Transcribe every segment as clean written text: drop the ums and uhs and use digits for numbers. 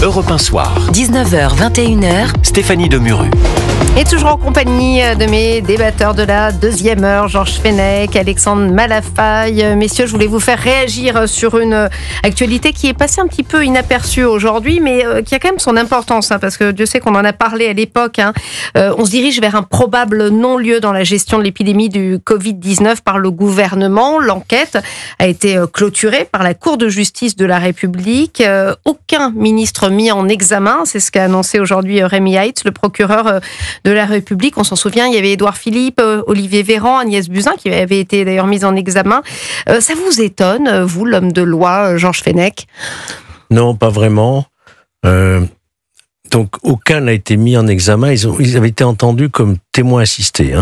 Europe 1 Soir. 19h, 21h. Stéphanie Demuru. Et toujours en compagnie de mes débatteurs de la deuxième heure, Georges Fenech, Alexandre Malafaye. Messieurs, je voulais vous faire réagir sur une actualité qui est passée un petit peu inaperçue aujourd'hui, mais qui a quand même son importance, parce que Dieu sait qu'on en a parlé à l'époque. On se dirige vers un probable non-lieu dans la gestion de l'épidémie du Covid-19 par le gouvernement. L'enquête a été clôturée par la Cour de justice de la République. Aucun ministre mis en examen, c'est ce qu'a annoncé aujourd'hui Rémi Heitz, le procureur de la République. On s'en souvient, il y avait Édouard Philippe, Olivier Véran, Agnès Buzyn qui avait été d'ailleurs mise en examen. Ça vous étonne, vous, l'homme de loi, Georges Fenech ? Non, pas vraiment. Donc, aucun n'a été mis en examen. Ils avaient été entendus comme témoins assistés.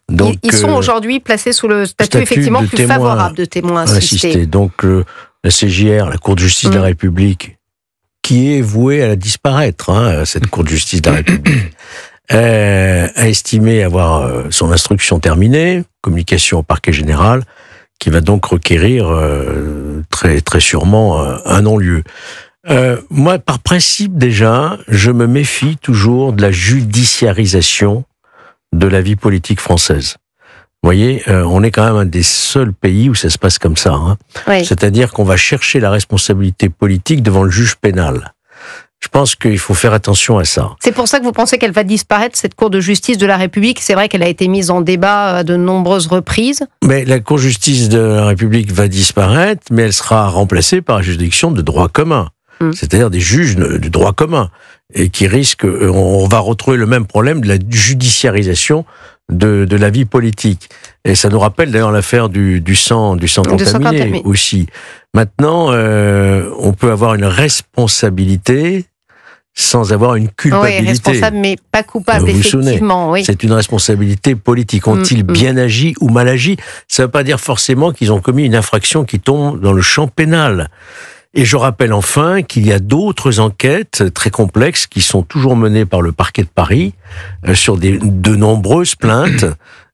Donc, ils sont aujourd'hui placés sous le statut effectivement plus favorable de témoins assistés. Donc, la CJR, la Cour de justice de la République, qui est vouée à disparaître, cette Cour de justice de la République, a estimé avoir son instruction terminée, communication au parquet général, qui va donc requérir très, très sûrement un non-lieu. Moi, par principe déjà, je me méfie toujours de la judiciarisation de la vie politique française. Vous voyez, on est quand même un des seuls pays où ça se passe comme ça. Oui. C'est-à-dire qu'on va chercher la responsabilité politique devant le juge pénal. Je pense qu'il faut faire attention à ça. C'est pour ça que vous pensez qu'elle va disparaître, cette Cour de justice de la République ? C'est vrai qu'elle a été mise en débat à de nombreuses reprises. Mais la Cour de justice de la République va disparaître, mais elle sera remplacée par la juridiction de droit commun. C'est-à-dire des juges de droit commun. Et qui risquent, on va retrouver le même problème de la judiciarisation de la vie politique. Et ça nous rappelle d'ailleurs l'affaire du sang contaminé aussi. Maintenant, on peut avoir une responsabilité sans avoir une culpabilité. Oui, responsable mais pas coupable, effectivement. Oui. C'est une responsabilité politique. Ont-ils bien agi ou mal agi ? Ça ne veut pas dire forcément qu'ils ont commis une infraction qui tombe dans le champ pénal. Et je rappelle enfin qu'il y a d'autres enquêtes très complexes qui sont toujours menées par le parquet de Paris sur de nombreuses plaintes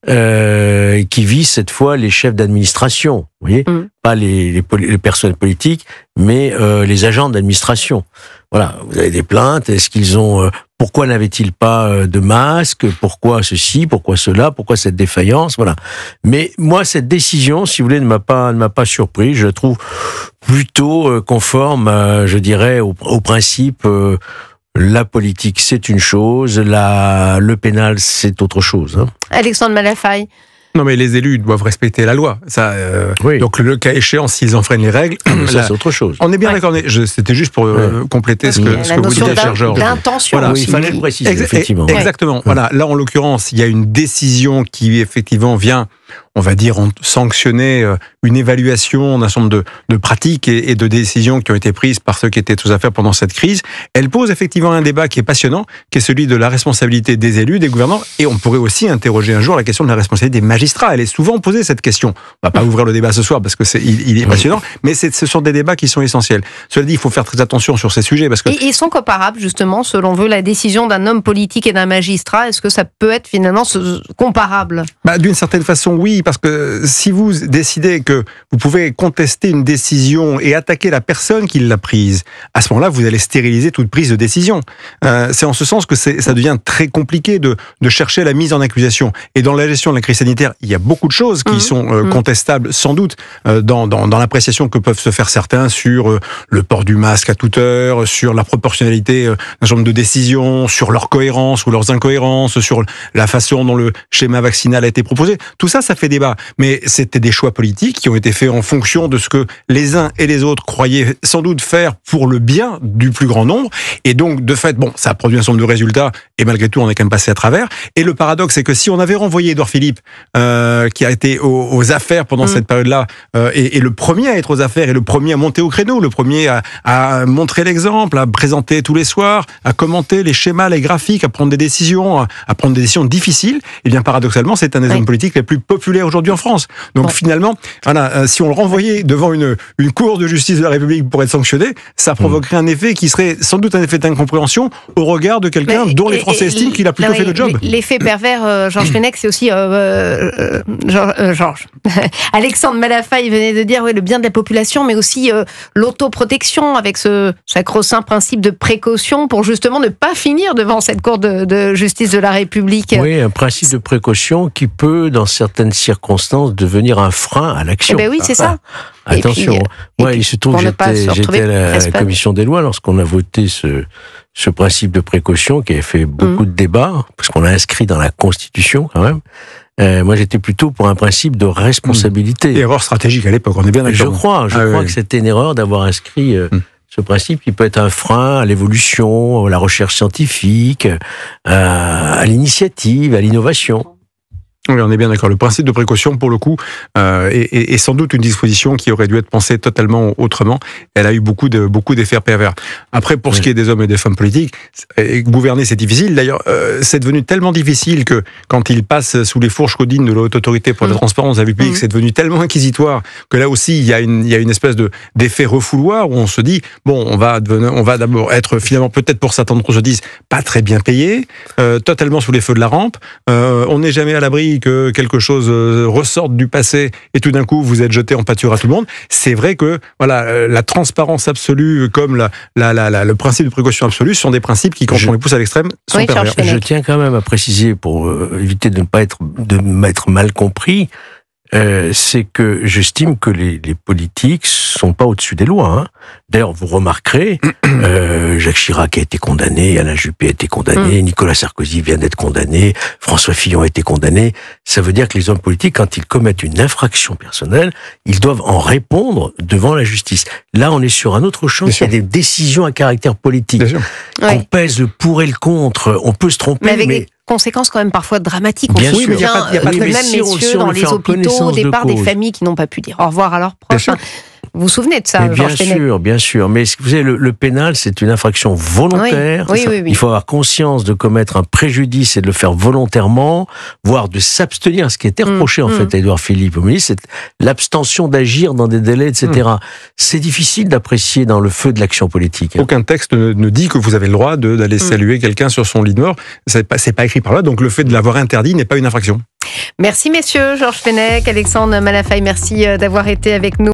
qui visent cette fois les chefs d'administration, vous voyez, pas les personnels politiques, mais les agents d'administration. Voilà, vous avez des plaintes. Est-ce qu'ils ont pourquoi n'avaient-ils pas de masque ? Pourquoi ceci ? Pourquoi cela ? Pourquoi cette défaillance ? Voilà. Mais moi, cette décision, si vous voulez, ne m'a pas surpris. Je la trouve plutôt conforme, je dirais, au principe. La politique, c'est une chose. Le pénal, c'est autre chose. Alexandre Malafaye. Non, mais les élus doivent respecter la loi. Ça, oui. Donc, le cas échéant, s'ils enfreignent les règles, ça, c'est autre chose. On est bien d'accord. C'était juste pour compléter ce que vous disiez, cher Georges. L'intention. Voilà, il fallait le préciser, effectivement. Exactement. Voilà. Là, en l'occurrence, il y a une décision qui, effectivement, vient, on va dire, sanctionner une évaluation d'un certain nombre de pratiques et de décisions qui ont été prises par ceux qui étaient aux affaires pendant cette crise. Elle pose effectivement un débat qui est passionnant, qui est celui de la responsabilité des élus, des gouvernants, et on pourrait aussi interroger un jour la question de la responsabilité des magistrats. Elle est souvent posée, cette question. On va pas ouvrir le débat ce soir parce que il est passionnant, mais ce sont des débats qui sont essentiels. Cela dit, il faut faire très attention sur ces sujets parce que... Et sont comparables, justement, selon vous, la décision d'un homme politique et d'un magistrat? Est-ce que ça peut être finalement comparable? D'une certaine façon, oui, parce que si vous décidez que vous pouvez contester une décision et attaquer la personne qui l'a prise, à ce moment-là, vous allez stériliser toute prise de décision. C'est en ce sens que ça devient très compliqué de chercher la mise en accusation. Et dans la gestion de la crise sanitaire, il y a beaucoup de choses qui sont contestables, sans doute, dans l'appréciation que peuvent se faire certains sur le port du masque à toute heure, sur la proportionnalité d'un certain nombre de décisions, sur leur cohérence ou leurs incohérences, sur la façon dont le schéma vaccinal a été proposé. Tout ça, ça fait débat. Mais c'était des choix politiques qui ont été faits en fonction de ce que les uns et les autres croyaient sans doute faire pour le bien du plus grand nombre. Et donc, de fait, ça a produit un certain nombre de résultats et malgré tout, on est quand même passé à travers. Et le paradoxe, c'est que si on avait renvoyé Édouard Philippe, qui a été aux affaires pendant cette période-là, et le premier à être aux affaires, et le premier à monter au créneau, le premier à montrer l'exemple, à présenter tous les soirs, à commenter les schémas, les graphiques, à prendre des décisions, à prendre des décisions difficiles, et bien paradoxalement, c'est un des hommes politiques les plus populaires populaire aujourd'hui en France. Donc finalement, voilà, si on le renvoyait devant une cour de justice de la République pour être sanctionné, ça provoquerait un effet qui serait sans doute un effet d'incompréhension au regard de quelqu'un dont les Français estiment qu'il a plutôt fait le job. L'effet pervers, Georges Fenech, c'est aussi Georges. Alexandre Malafaille venait de dire le bien de la population, mais aussi l'autoprotection avec ce sacro-saint principe de précaution pour justement ne pas finir devant cette cour de justice de la République. Oui, un principe de précaution qui peut, dans certaines circonstances, devenir un frein à l'action. Eh ben oui, c'est ça. Attention, moi, il se trouve que j'étais à la commission des lois lorsqu'on a voté ce principe de précaution qui avait fait beaucoup de débats, parce qu'on l'a inscrit dans la Constitution quand même. Moi, j'étais plutôt pour un principe de responsabilité. Erreur stratégique à l'époque, on est bien d'accord. Je crois que c'était une erreur d'avoir inscrit ce principe qui peut être un frein à l'évolution, à la recherche scientifique, à l'initiative, à l'innovation. Oui, on est bien d'accord. Le principe de précaution, pour le coup, est sans doute une disposition qui aurait dû être pensée totalement autrement. Elle a eu beaucoup d'effets pervers. Après, pour ce qui est des hommes et des femmes politiques, gouverner, c'est difficile. D'ailleurs, c'est devenu tellement difficile que quand ils passent sous les fourches codines de la Haute Autorité pour la transparence de la vie publique, c'est devenu tellement inquisitoire que là aussi, il y a une espèce d'effet refouloir où on se dit, bon, on va d'abord être finalement, peut-être pour certains d'entre eux se disent, pas très bien payé, totalement sous les feux de la rampe, on n'est jamais à l'abri que quelque chose ressorte du passé et tout d'un coup vous êtes jeté en pâture à tout le monde. C'est vrai que voilà, la transparence absolue comme le principe de précaution absolue sont des principes qui, quand on les pousse à l'extrême, sont pervers. Je tiens quand même à préciser, pour éviter de m'être mal compris, c'est que j'estime que les politiques sont pas au-dessus des lois. Hein. D'ailleurs, vous remarquerez, Jacques Chirac a été condamné, Alain Juppé a été condamné, Nicolas Sarkozy vient d'être condamné, François Fillon a été condamné. Ça veut dire que les hommes politiques, quand ils commettent une infraction personnelle, ils doivent en répondre devant la justice. Là, on est sur un autre champ, il y a des décisions à caractère politique. On pèse le pour et le contre, on peut se tromper, mais conséquences quand même parfois dramatiques. Bien on se sûr, souvient même, messieurs, dans les hôpitaux, au départ, des familles qui n'ont pas pu dire au revoir à leurs proches. Vous vous souvenez de ça, Georges Fenech ? Bien sûr. Mais vous savez, le pénal, c'est une infraction volontaire. Oui. Il faut avoir conscience de commettre un préjudice et de le faire volontairement, voire de s'abstenir. Ce qui était reproché, en fait, à Édouard Philippe, au ministre, c'est l'abstention d'agir dans des délais, etc. C'est difficile d'apprécier dans le feu de l'action politique. Aucun texte ne dit que vous avez le droit d'aller saluer quelqu'un sur son lit de mort. C'est pas écrit par là, donc le fait de l'avoir interdit n'est pas une infraction. Merci messieurs, Georges Fenech, Alexandre Malafaille, merci d'avoir été avec nous.